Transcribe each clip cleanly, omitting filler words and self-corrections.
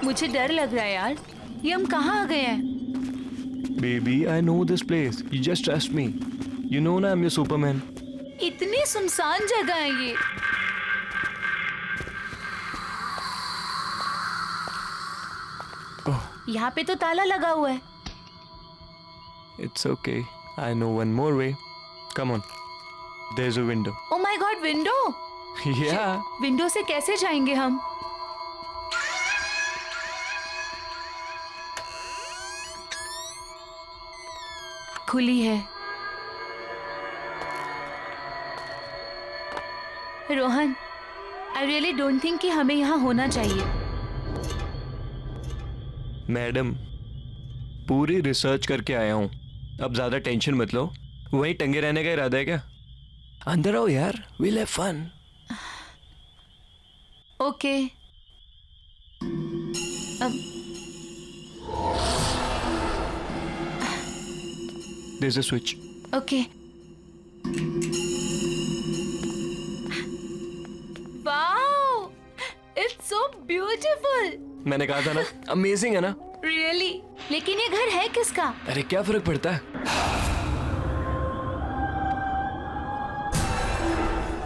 मुझे डर लग रहा है यार, ये हम कहाँ आ गए हैं? Baby, I know this place. You just trust me. You know ना I'm your Superman. इतनी सुनसान जगह है ये। Oh, यहाँ पे तो ताला लगा हुआ है। it's okay. I know one more way. Come on. There's a window. Oh my God, window! Yeah. Window से कैसे जाएंगे हम? खुली है। Rohan, I really don't think कि हमें यहाँ होना चाहिए। मैडम, पूरी रिसर्च करके आया हूँ। अब ज्यादा टेंशन मत लो। वहीं टंगे रहने का इरादा है क्या? अंदर आओ यार, we'll have fun. ओके। अब There's a switch. Okay. Wow, it's so beautiful. मैंने कहा था ना, अमेजिंग है ना? रियली? लेकिन ये घर है किसका? अरे क्या फर्क पड़ता है?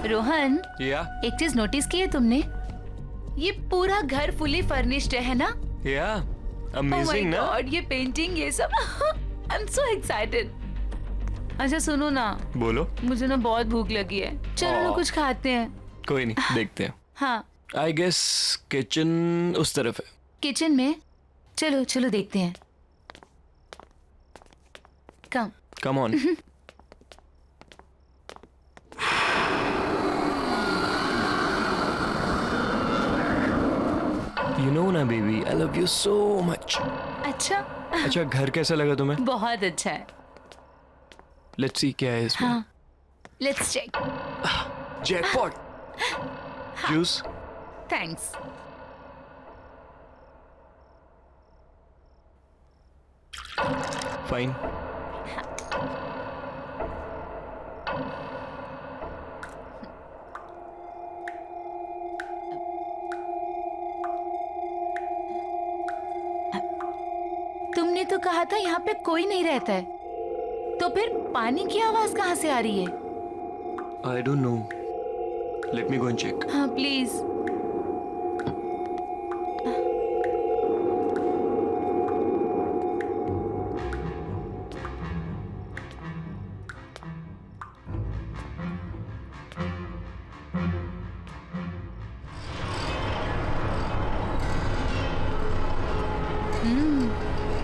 रोहन, या एक चीज नोटिस की है तुमने? ये पूरा घर फुली फर्निश्ड है ना? या Oh my अमेजिंग ना? God, ये पेंटिंग, ये सब। I am so excited. अच्छा सुनो ना, बोलो। मुझे ना बहुत भूख लगी है, चलो ना कुछ खाते हैं। कोई नहीं, देखते हैं। हाँ, आई गेस किचन उस तरफ है। किचन में? चलो चलो देखते हैं। Come. Come on. You know ना baby, I love you so much. अच्छा। अच्छा, घर कैसा लगा तुम्हें? बहुत अच्छा है। लेट्स सी क्या है इसमें। हाँ, let's check. Jackpot. Juice. Thanks. Fine. तुमने तो कहा था यहाँ पे कोई नहीं रहता है, तो फिर पानी की आवाज कहाँ से आ रही है? I don't know. Let me go and check. हाँ प्लीज।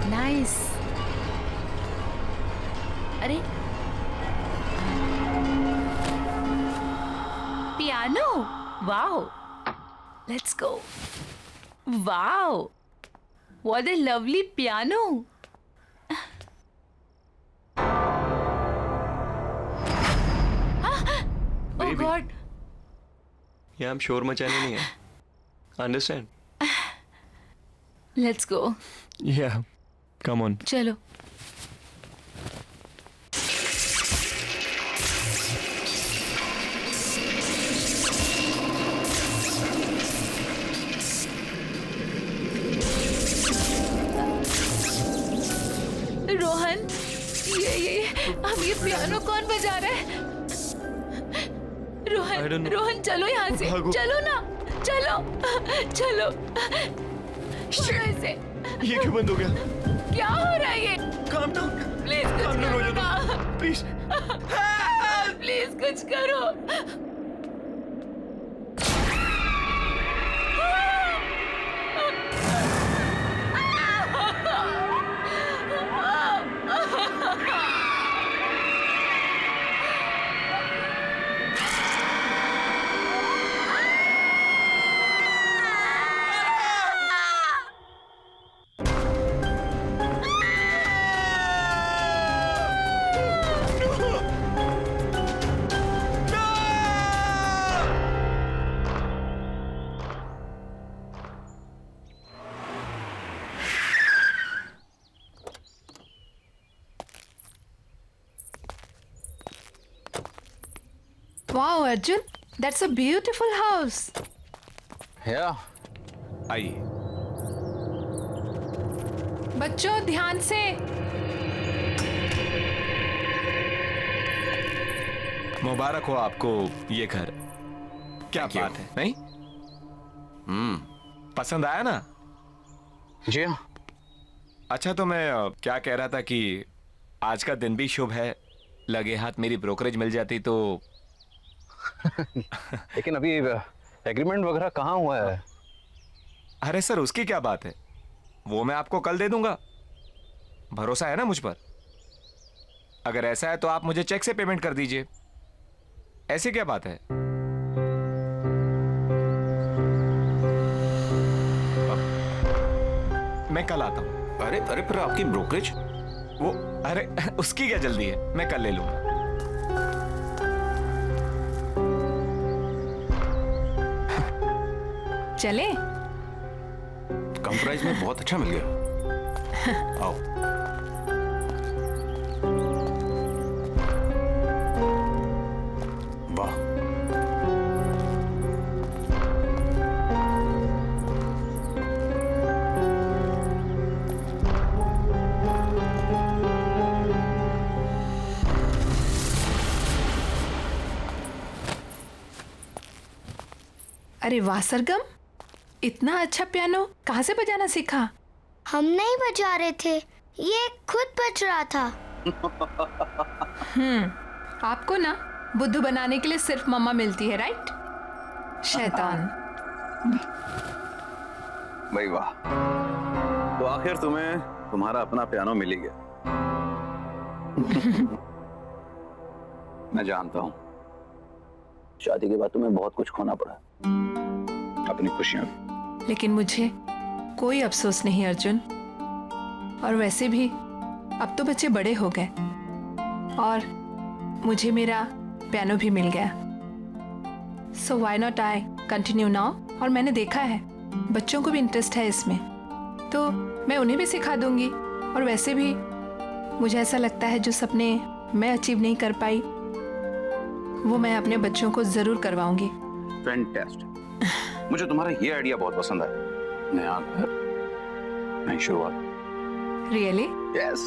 नाइस। अरे piano, wow, let's go. Wow, what a lovely piano. Oh Baby. God. यहाँ हम शोर मचाने नहीं है। Understand? Let's go. Yeah come on. चलो। रोहन, ये अब ये पियानो कौन बजा रहा है? I don't Rohan, know. Rohan चलो यहाँ से, भागो। चलो ना, चलो चलो। छोड़ो इसे। ये क्यों बंद हो गया? क्या हो रहा है ये? Calm down. प्लीज कुछ Calm down हो करो जाओ ना, तुम। Please. प्लीज कुछ करो। Wow, Arjun, that's a beautiful house. Yeah. आइए। बच्चों ध्यान से। मुबारक हो आपको ये घर। क्या बात है, नहीं? पसंद आया ना? जी हाँ। अच्छा, तो मैं क्या कह रहा था कि आज का दिन भी शुभ है, लगे हाथ मेरी ब्रोकरेज मिल जाती तो। लेकिन अभी एग्रीमेंट वगैरह कहाँ हुआ है? अरे सर, उसकी क्या बात है, वो मैं आपको कल दे दूंगा। भरोसा है ना मुझ पर? अगर ऐसा है तो आप मुझे चेक से पेमेंट कर दीजिए। ऐसी क्या बात है? मैं कल आता हूं। अरे अरे, पर आपकी ब्रोकरेज? वो, अरे उसकी क्या जल्दी है, मैं कल ले लूंगा। चले? कम प्राइस में बहुत अच्छा मिल गया। आओ। वाह। अरे वाह सरगम, इतना अच्छा पियानो कहाँ से बजाना सीखा? हम नहीं बजा रहे थे, ये खुद बज रहा था। आपको ना बुद्धू बनाने के लिए सिर्फ मम्मा मिलती है, राइट? शैतान। भाई वाह, तो आखिर तुम्हें तुम्हारा अपना पियानो मिल ही गया। मैं जानता हूँ शादी के बाद तुम्हें बहुत कुछ खोना पड़ा, अपनी खुशियां भी। लेकिन मुझे कोई अफसोस नहीं अर्जुन। और वैसे भी अब तो बच्चे बड़े हो गए और मुझे मेरा पियानो भी मिल गया। So why not I continue now. और मैंने देखा है बच्चों को भी इंटरेस्ट है इसमें, तो मैं उन्हें भी सिखा दूंगी। और वैसे भी मुझे ऐसा लगता है जो सपने मैं अचीव नहीं कर पाई वो मैं अपने बच्चों को जरूर करवाऊंगी। फैंटास्टिक। मुझे तुम्हारा ये आइडिया बहुत पसंद आया। नया घर, नई शुरुआत। रियली? यस।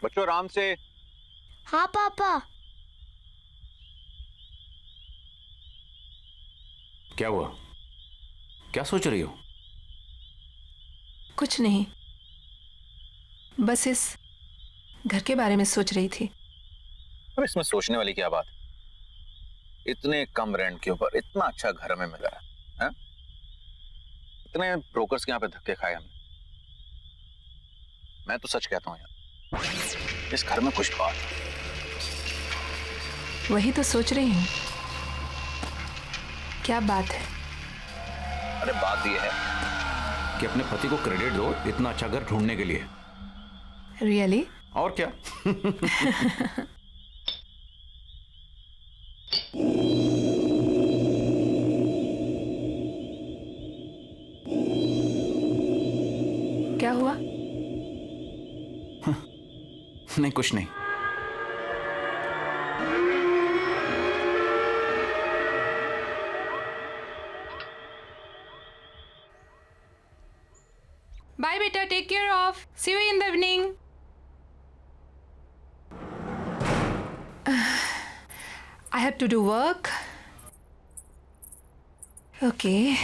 बच्चों आराम से। हाँ पापा। क्या हुआ? क्या सोच रही हो? कुछ नहीं, बस इस घर के बारे में सोच रही थी। अब इसमें सोचने वाली क्या बात? इतने कम रेंट के ऊपर इतना अच्छा घर हमें मिला है? इतने ब्रोकर्स के यहाँ पे धक्के खाए हमने। मैं तो सच कहता हूँ यार, इस घर में कुछ बात है। वही तो सोच रही हूँ, क्या बात है? अरे बात यह है कि अपने पति को क्रेडिट दो इतना अच्छा घर ढूंढने के लिए। रियली? और क्या। क्या हुआ? नहीं, कुछ नहीं। बाय बेटा, take care of, see you in the evening. I have to do work. Okay.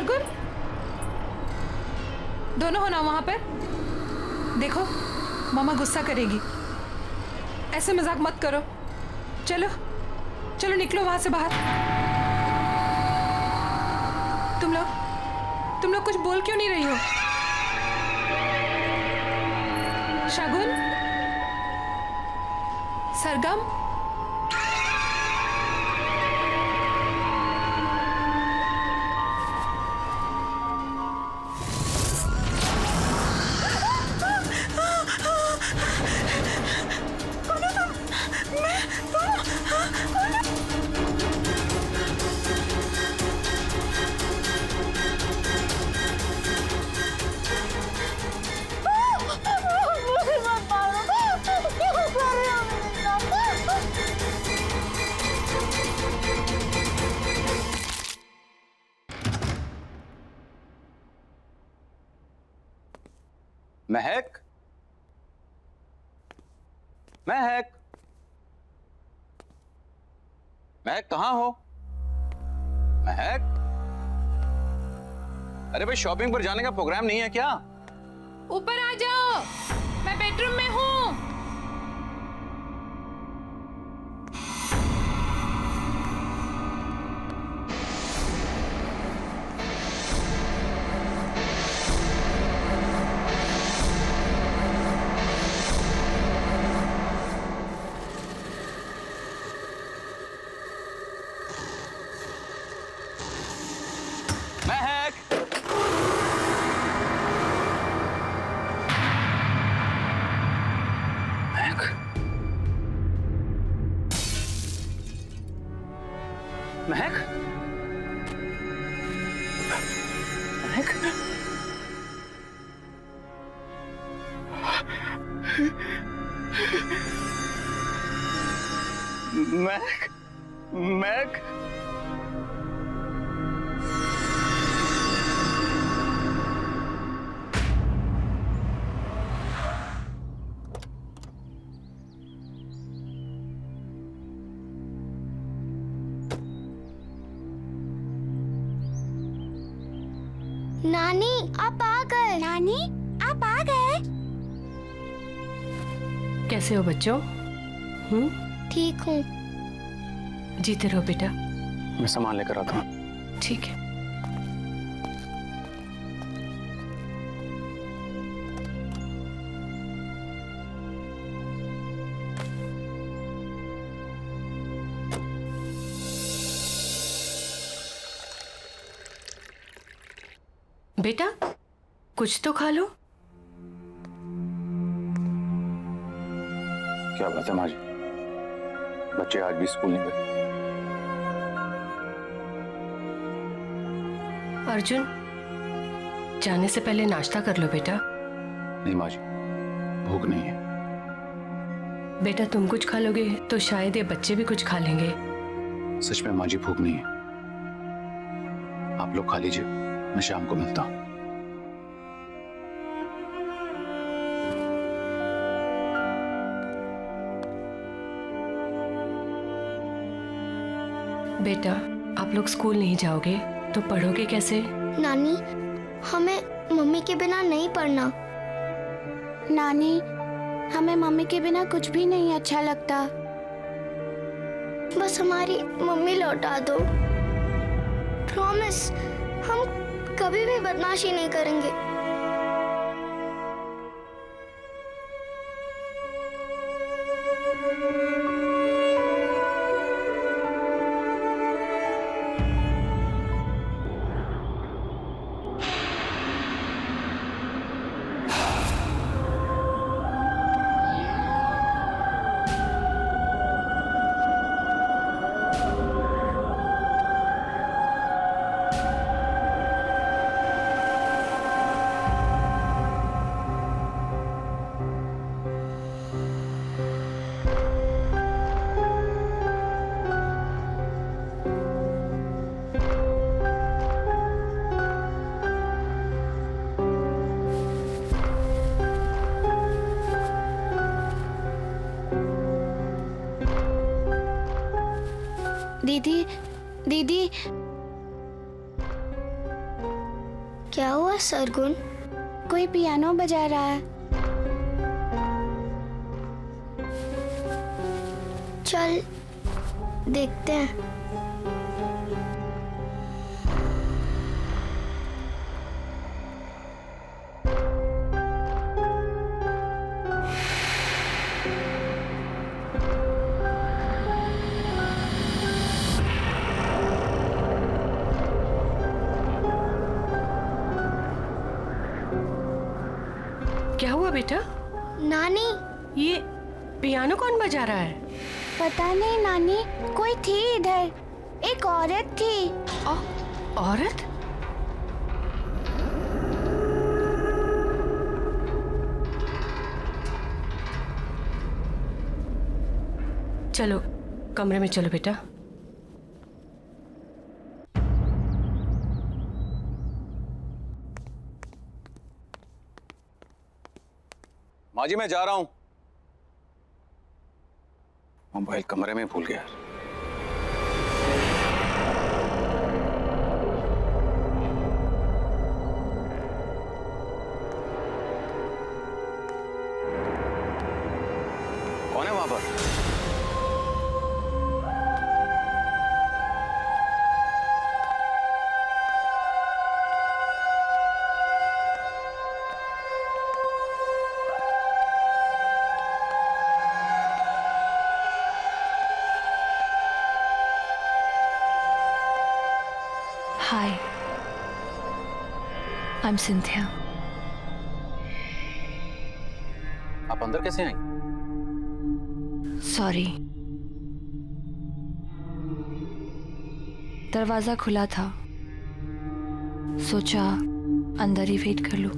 Shagun, दोनों हो ना वहां पर? देखो मामा गुस्सा करेगी, ऐसे मजाक मत करो। चलो चलो निकलो वहां से बाहर। तुम लोग कुछ बोल क्यों नहीं रही हो? शगुन, सरगम, महक, महक, महक कहाँ हो? महक, अरे भाई शॉपिंग पर जाने का प्रोग्राम नहीं है क्या? ऊपर आ जाओ, मैं बेडरूम में हूँ। महक, महक, महक, महक, महक, नानी आप आ गए। नानी आप आ गए। कैसे हो बच्चों? ठीक हूँ। जीते रहो बेटा। मैं सामान लेकर आता हूँ। ठीक है। बेटा कुछ तो खा लो। क्या बात है माँ जी, बच्चे आज भी स्कूल नहीं गए? अर्जुन, जाने से पहले नाश्ता कर लो बेटा। नहीं माँ जी, भूख नहीं है। बेटा तुम कुछ खा लोगे तो शायद ये बच्चे भी कुछ खा लेंगे। सच में माँ जी भूख नहीं है। आप लोग खा लीजिए, मैं शाम को मिलता हूँ। बेटा आप लोग स्कूल नहीं जाओगे तो पढ़ोगे कैसे? नानी हमें मम्मी के बिना नहीं पढ़ना। नानी हमें मम्मी के बिना कुछ भी नहीं अच्छा लगता। बस हमारी मम्मी लौटा दो। प्रॉमिस, हम कभी भी बदमाशी नहीं करेंगे। दीदी दीदी क्या हुआ सरगुन? कोई पियानो बजा रहा है। चल देखते हैं। क्या हुआ बेटा? नानी, ये पियानो कौन बजा रहा है? पता नहीं नानी, कोई थी इधर, एक औरत थी। औरत? चलो कमरे में चलो बेटा। माँ जी मैं जा रहा हूं। मोबाइल कमरे में भूल गया। कौन है वहां पर? Hi, I'm Cynthia. आप अंदर कैसे आई? Sorry. दरवाजा खुला था, सोचा अंदर ही वेट कर लूं।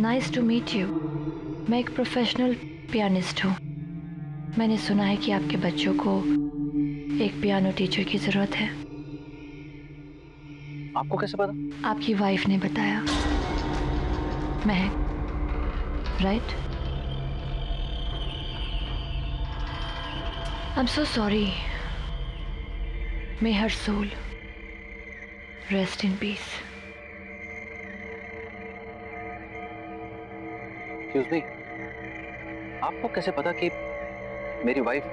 Nice to meet you. मैं एक प्रोफेशनल पियानिस्ट हूँ। मैंने सुना है कि आपके बच्चों को एक पियानो टीचर की जरूरत है। आपको कैसे पता? आपकी वाइफ ने बताया। महक, right? I'm so sorry. May her soul rest in peace. Excuse me. आपको कैसे पता कि मेरी wife?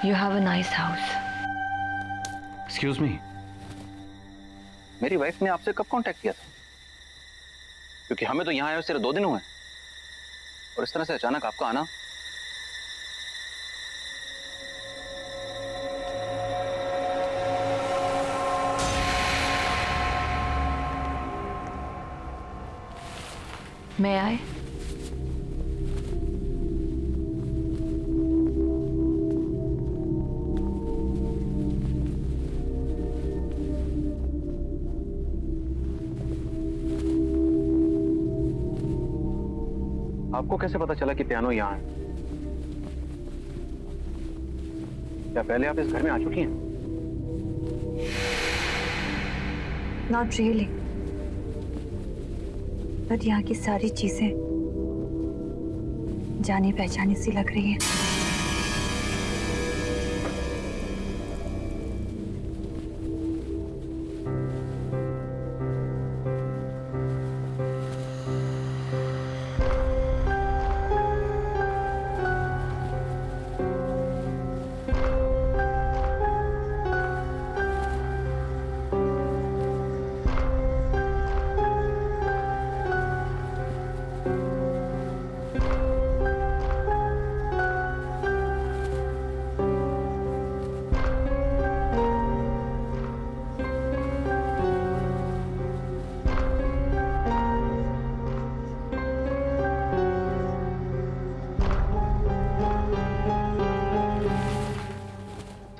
You have a nice house. Excuse me, मेरी वाइफ ने आपसे कब कांटेक्ट किया था? क्योंकि हमें तो यहाँ आए हुए सिर्फ 2 दिन हुए और इस तरह से अचानक आपका आना। May I? आपको कैसे पता चला कि पियानो यहाँ है? क्या पहले आप इस घर में आ चुकी हैं? Not really. बट यहाँ की सारी चीजें जानी पहचानी सी लग रही हैं।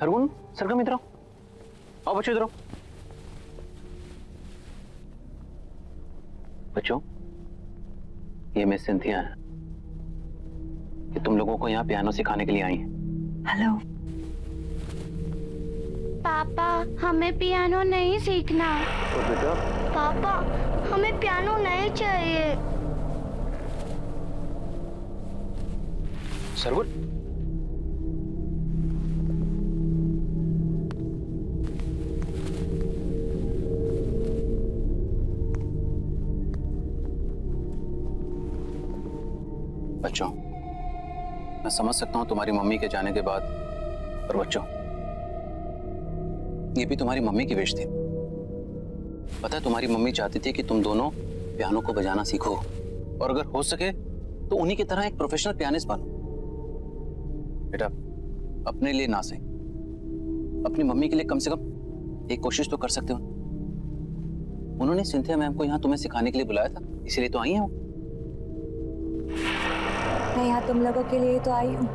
सरगुन, सरगम इधर आओ। आओ बच्चों इधर आओ। बच्चों, ये मिस सिंथिया है। ये तुम लोगों को यहाँ पियानो सिखाने के लिए आई हैं। हेलो। पापा हमें पियानो नहीं सीखना। तो बेटा पापा हमें पियानो नहीं चाहिए। सरवण, बच्चों, मैं समझ सकता हूं तुम्हारी मम्मी के जाने के बाद, पर बच्चों ये भी तुम्हारी मम्मी की विश थी। पता है तुम्हारी मम्मी चाहती थी कि तुम दोनों पियानो को बजाना सीखो और अगर हो सके तो उन्हीं की तरह एक प्रोफेशनल पियानिस्ट बनो। बेटा अपने लिए ना सही, अपनी मम्मी के लिए कम से कम एक कोशिश तो कर सकते हो। उन्होंने सिंथिया मैम को यहाँ तुम्हें सिखाने के लिए बुलाया था, इसीलिए तो आई हैं वो। मैं यहाँ तुम लोगों के लिए तो आई हूँ।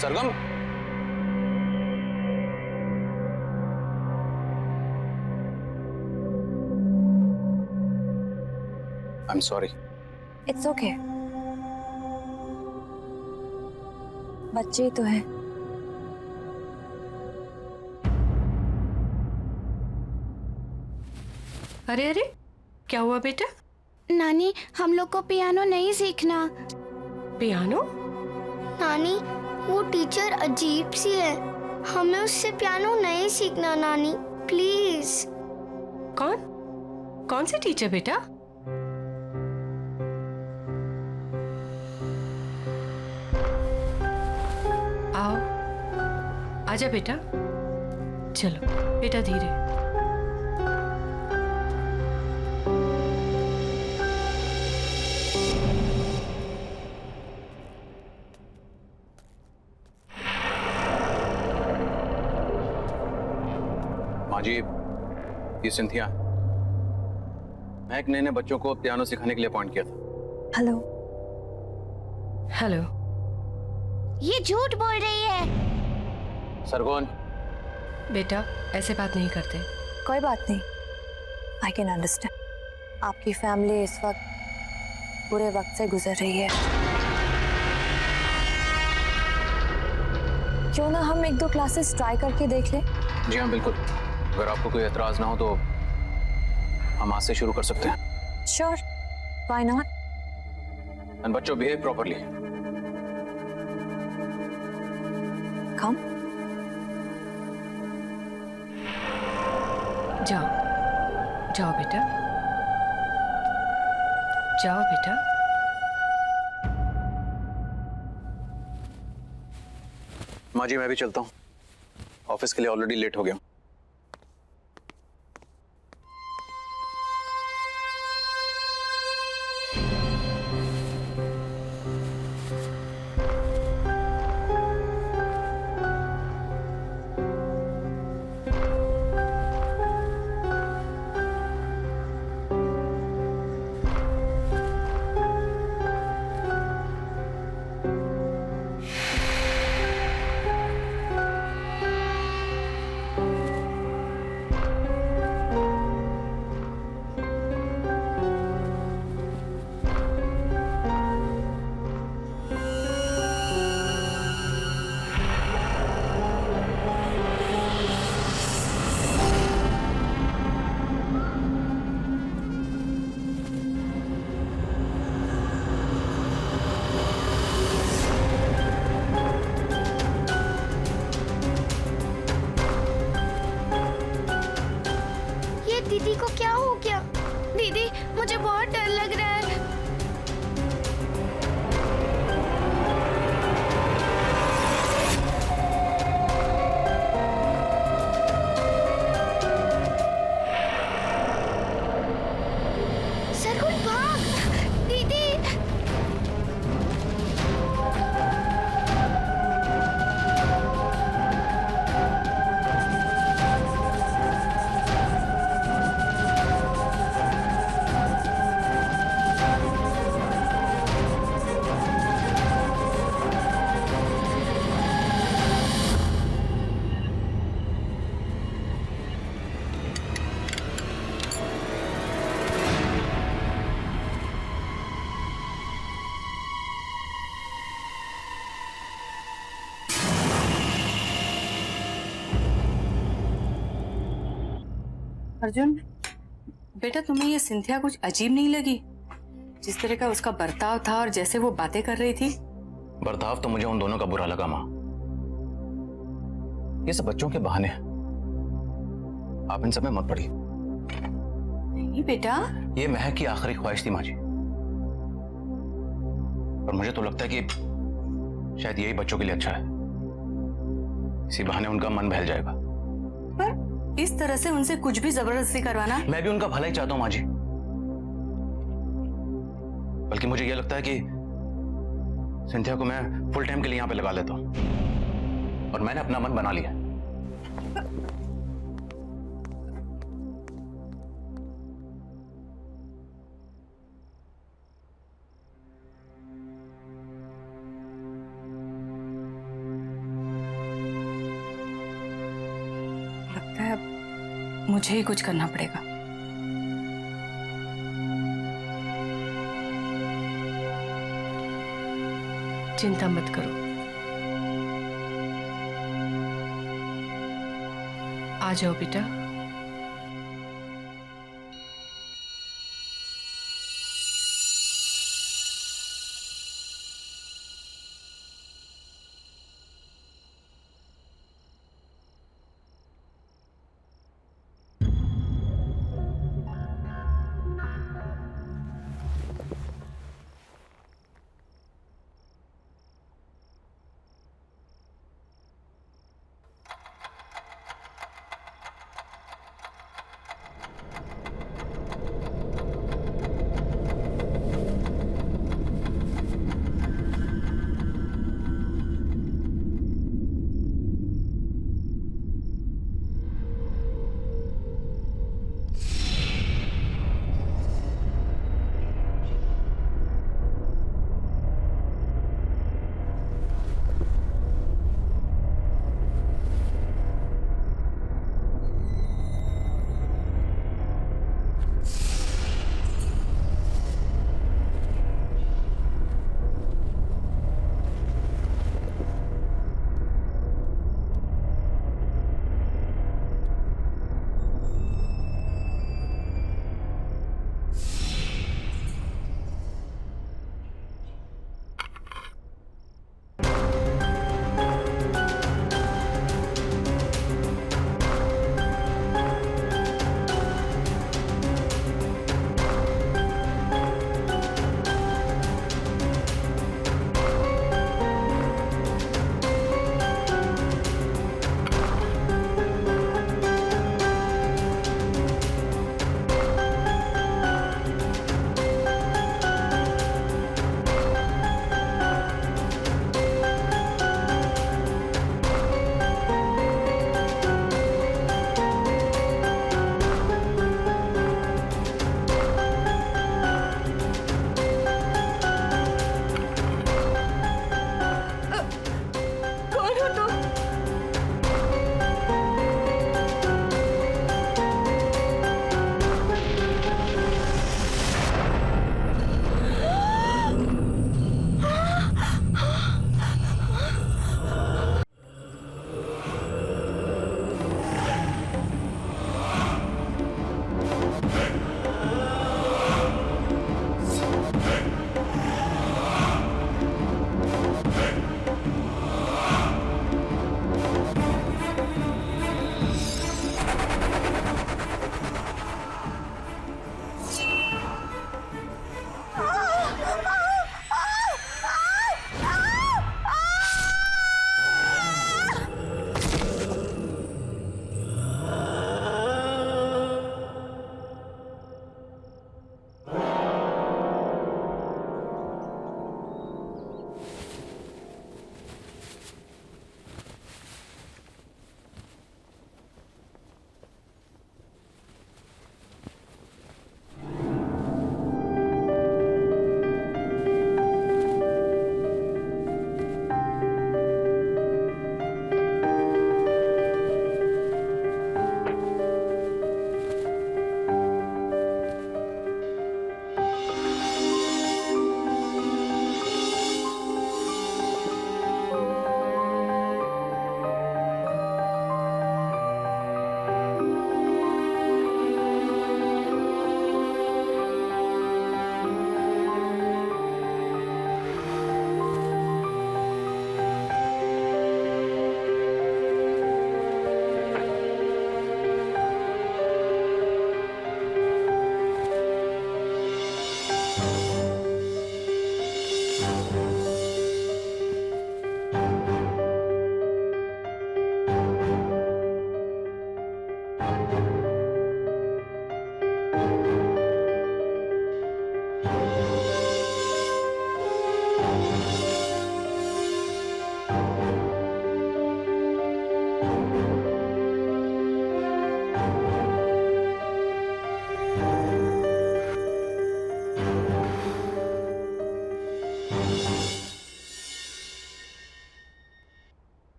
Sargam, I am sorry. It's okay, बच्चे ही तो हैं। अरे अरे, क्या हुआ बेटा? नानी हम लोग को पियानो नहीं सीखना। पियानो? नानी वो टीचर अजीब सी है, हमें उससे पियानो नहीं सीखना नानी, प्लीज। कौन? कौन सी टीचर बेटा? आओ, आजा बेटा। चलो बेटा धीरे। माँ जी, ये सिंथिया, महक ने बच्चों को पियानो सिखाने के लिए अपॉइंट किया था। हेलो। हेलो। ये झूठ बोल रही है। सरगोन, बेटा ऐसे बात नहीं करते। कोई बात नहीं, आई कैन अंडरस्टैंड। आपकी फैमिली इस वक्त बुरे वक्त से गुजर रही है। क्यों ना हम 1-2 क्लासेस ट्राई करके देख लें? जी हाँ बिल्कुल, अगर आपको कोई एतराज ना हो तो हम आज से शुरू कर सकते हैं। Sure, why not. एंड बच्चों बिहेव प्रॉपर्ली। कम। जाओ जाओ बेटा, जाओ बेटा। माँ जी मैं भी चलता हूँ, ऑफिस के लिए ऑलरेडी लेट हो गया हूँ। अर्जुन, बेटा तुम्हें ये सिंथिया कुछ अजीब नहीं लगी? जिस तरह का उसका बर्ताव था और जैसे वो बातें कर रही थी। बर्ताव तो मुझे उन दोनों का बुरा लगा माँ। ये सब बच्चों के बहाने हैं। आप इन सब में मत पड़िए। नहीं बेटा, ये महक की आखिरी ख्वाहिश थी माँ जी, और मुझे तो लगता है कि शायद यही बच्चों के लिए अच्छा है। इसी बहाने उनका मन बहल जाएगा। पर इस तरह से उनसे कुछ भी जबरदस्ती करवाना। मैं भी उनका भला ही चाहता हूं माँ जी, बल्कि मुझे यह लगता है कि सिंथिया को मैं फुल टाइम के लिए यहां पे लगा लेता हूं, और मैंने अपना मन बना लिया। लगता है अब मुझे ही कुछ करना पड़ेगा। चिंता मत करो, आ जाओ बेटा।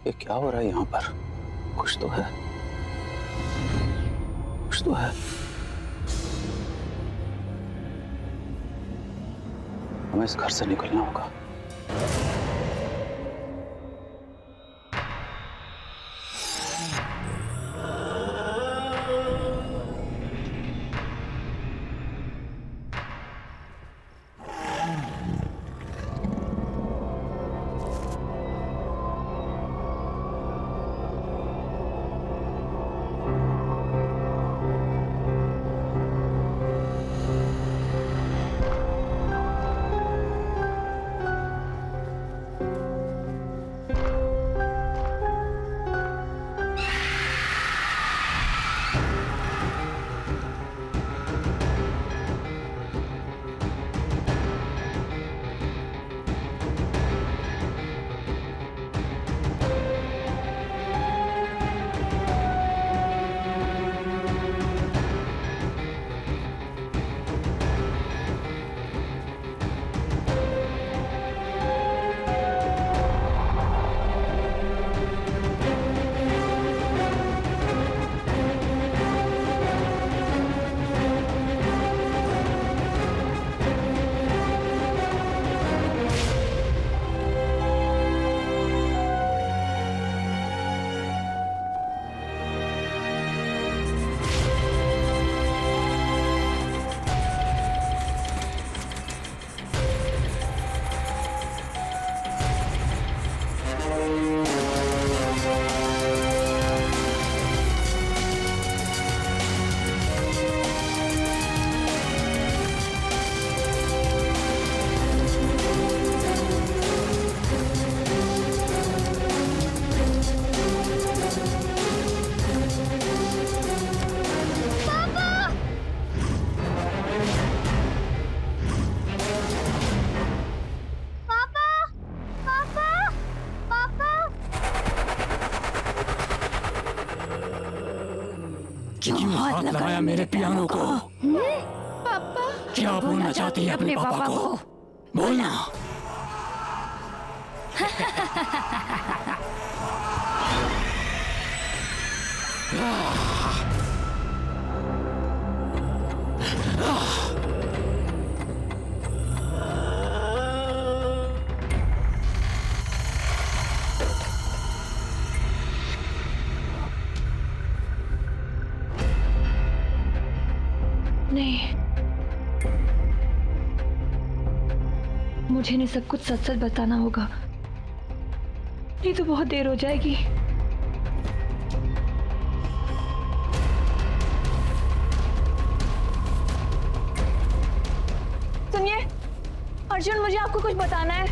ये क्या हो रहा है यहाँ पर? कुछ तो है, कुछ तो है। हमें इस घर से निकलना होगा। क्यों हाथ लगाया मेरे पियानो को? पापा क्या बोलना चाहती है अपने पापा को? बोलना। नहीं, मुझे इन्हें सब कुछ सच सच बताना होगा, नहीं तो बहुत देर हो जाएगी। सुनिए अर्जुन, मुझे आपको कुछ बताना है।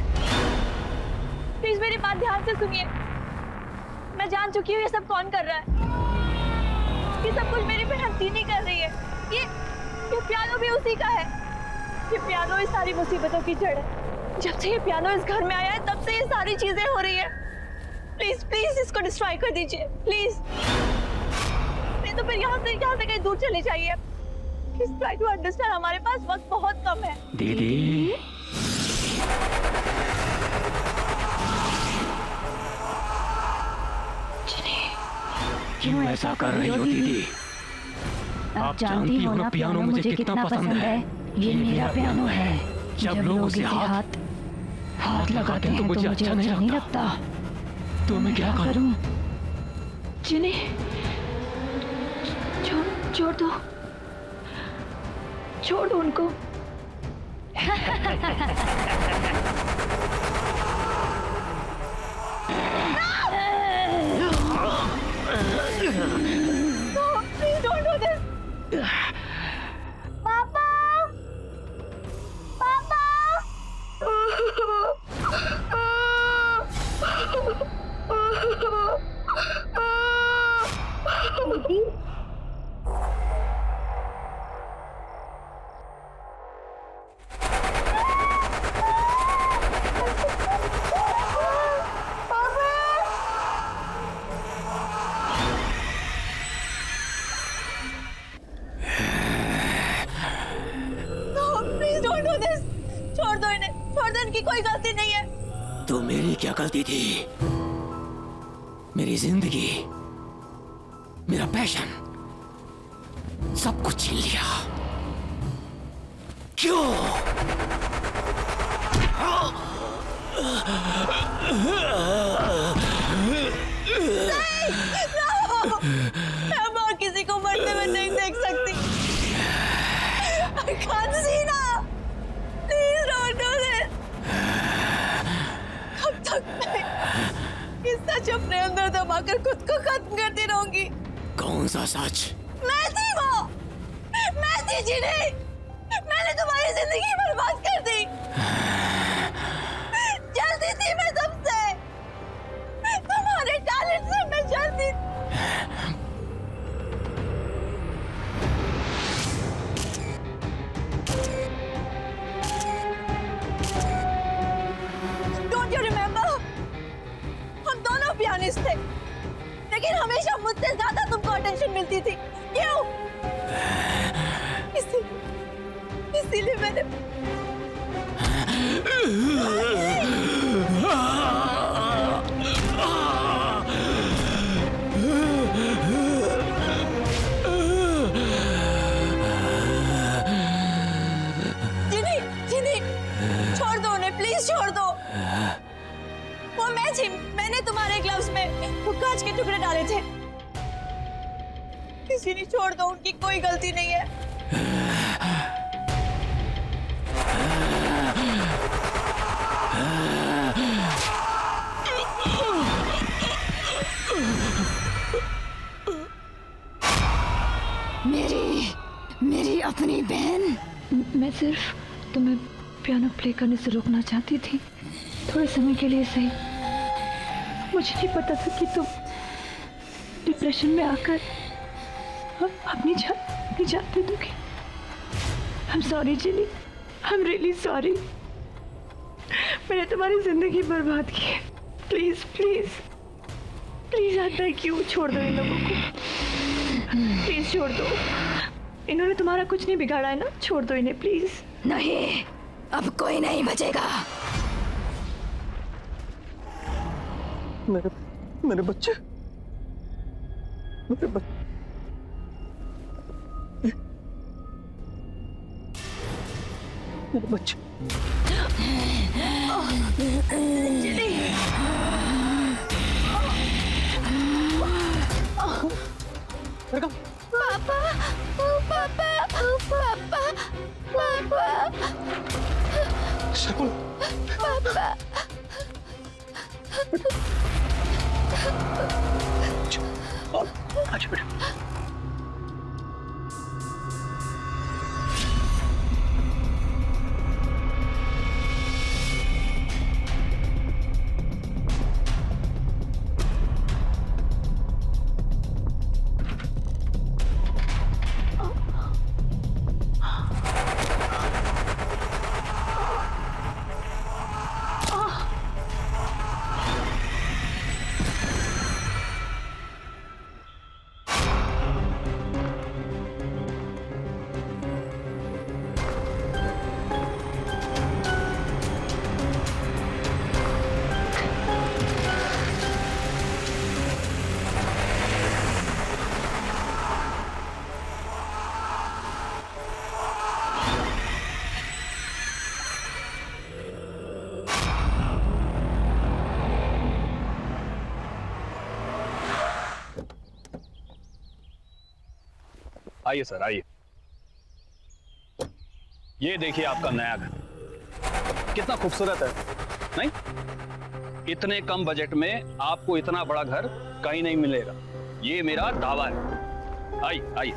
प्लीज मेरी बात ध्यान से सुनिए। मैं जान चुकी हूँ ये सब कौन कर रहा है। ये सब कुछ मेरी बहन तीनी कर रही है। ये पियानो भी उसी का है। ये पियानो इस सारी मुसीबतों की जड़ है। जब से ये पियानो इस घर में आया है तब से ये सारी चीजें हो रही है। प्लीज प्लीज इसको डिस्ट्रॉय कर दीजिए प्लीज। नहीं तो फिर यहाँ से कहीं दूर चले जाइए। प्लीज ट्राई टू अंडरस्टैंड, हमारे पास वक्त बहुत कम है। दीदी क्यों ऐसा कर रही हो दीदी? आप जानती हो ना पियानो मुझे कितना पसंद है। ये मेरा पियानो है। जब लोग उसे हाथ लगाते हैं तो मुझे अच्छा नहीं लगता। तो मैं क्या करूं? जिन्हें छोड़ दो, छोड़ दो उनको। No, please don't do this. Papa! Papa! छोड़ दो इन्हें, छोड़ दो, इनकी कोई गलती नहीं है। तो मेरी क्या गलती थी? मेरी जिंदगी, मेरा पैशन, सब कुछ छीन लिया। क्यों? मैं अब किसी को मरते हुए नहीं देख सकती। I can't see now. Please don't do this. कब तक मैं इस सच अपने अंदर दबाकर खुद को खत्म करती रहूंगी? कौन सा सच? मैं थी वो, मैं थी जिन्हें मैंने तुम्हारी जिंदगी बर्बाद कर दी। जलती थी मैं सबसे, तुम्हारे टैलेंट से मैं जलती थी। Don't you remember? हम दोनों पियानिस्ट थे, लेकिन हमेशा मुझसे ज्यादा तुमको अटेंशन मिलती थी। क्यों? इसीलिए मैंने छोड़ दो उन्हें, प्लीज छोड़ दो। वो मैं थी, मैंने तुम्हारे ग्लव्स में वो कांच के टुकड़े डाले थे। किसी ने छोड़ दो, उनकी कोई गलती नहीं है। मेरी अपनी बहन। मैं सिर्फ तुम्हें पियानो प्ले करने से रोकना चाहती थी, थोड़े समय के लिए सही। मुझे नहीं पता था कि तुम डिप्रेशन में आकर अपनी जान दे दोगे। I'm sorry Jini, I'm really sorry। मैंने तुम्हारी जिंदगी बर्बाद की है। प्लीज प्लीज प्लीज आता है, क्यों छोड़ दो इन लोगों को, प्लीज छोड़ दो। इन्होंने तुम्हारा कुछ नहीं बिगाड़ा है ना, छोड़ दो इन्हें प्लीज। नहीं, अब कोई नहीं बचेगा। मेरे बच्चे, मेरे बच्चे, मेरे बच्चे। पापा पापा पापा पापा शकुन, पापा अच्छा बेटा। आइए सर, आइए। ये देखिए आपका नया घर, कितना खूबसूरत है, नहीं? इतने कम बजट में आपको इतना बड़ा घर कहीं नहीं मिलेगा, ये मेरा दावा है। आइए आइए।